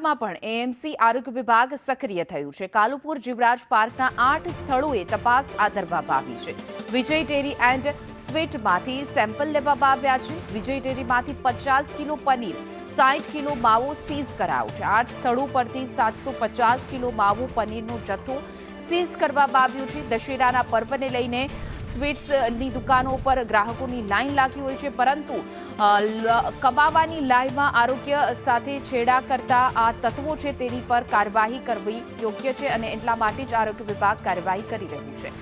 અમદાવાદમાં પણ એએમસી આરોગ્ય વિભાગ સક્રિય થયું છે। કાલુપુર જીવરાજ પાર્કના 8 સ્થળોએ તપાસ હાથ ધરવામાં આવી છે। વિજય ડેરી એન્ડ સ્વીટમાંથી સેમ્પલ લેવામાં આવ્યા છે। વિજય ડેરીમાંથી 50 કિલો પનીર, 60 કિલો માવો સીઝ કરાયો છે। 8 સ્થળો પરથી 750 કિલો માવો પનીરનો જથ્થો સીઝ કરવામાં આવ્યો છે। દશેરાના પર્વને લઈને સ્વીટ્સની દુકાનો પર ગ્રાહકોની લાઈન લાગી હોય છે, પરંતુ કબાવાની લાઈનમાં આરોગ્ય સાથે છેડા કરતા આ તત્વો છે તેની પર કાર્યવાહી કરવી યોગ્ય છે અને એટલા માટે જ આરોગ્ય વિભાગ કાર્યવાહી કરી રહ્યું છે।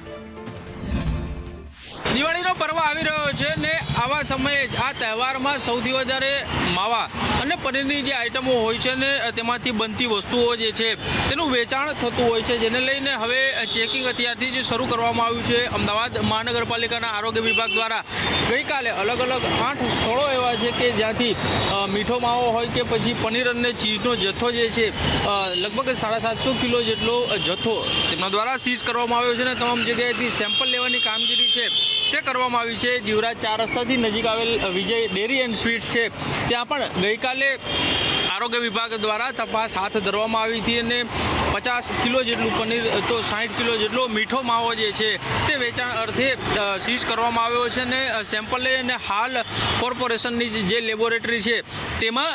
દિવાળીનો પર્વ આવી રહ્યો છે ને આવા સમયે જ આ તહેવારમાં સૌથી વધારે માવા અને પનીરની જે આઈટમો હોય છે ને તેમાંથી બનતી વસ્તુઓ જે છે તેનું વેચાણ થતું હોય છે, જેને લઈને હવે ચેકિંગ અત્યારથી જ શરૂ કરવામાં આવ્યું છે। અમદાવાદ મહાનગરપાલિકાના આરોગ્ય વિભાગ દ્વારા ગઈકાલે અલગ અલગ 8 સ્થળો એવા છે કે જ્યાંથી મીઠો માવો હોય કે પછી પનીર અને ચીઝનો જથ્થો જે છે લગભગ 750 કિલો જેટલો જથ્થો તેમના દ્વારા સીઝ કરવામાં આવ્યો છે અને તમામ જગ્યાએથી સેમ્પલ લેવાની કામગીરી છે તે કરવામાં આવી છે। જીવરાજ 4 રસ્તાથી નજીક આવેલ વિજય ડેરી એન્ડ સ્વીટ્સ છે ત્યાં પણ ગઈકાલે આરોગ્ય વિભાગ દ્વારા તપાસ હાથ ધરવામાં આવી હતી અને 50 કિલો જેટલું પનીર તો 60 કિલો જેટલો મીઠો માવો જે છે તે વેચાણ અર્થે સીઝ કરવામાં આવ્યો છે અને સેમ્પલ લઈ અને હાલ કોર્પોરેશનની જે લેબોરેટરી છે તેમાં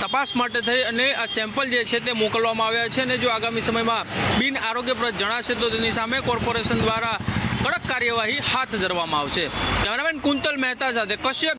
તપાસ માટે થઈ અને આ સેમ્પલ જે છે તે મોકલવામાં આવ્યા છે અને જો આગામી સમયમાં બિન આરોગ્યપ્રદ જણાશે તો તેની સામે કોર્પોરેશન દ્વારા કડક કાર્યવાહી હાથ ધરવામાં આવશે। કેમેરામેન કુંતલ મહેતા સાથે કશ્યપ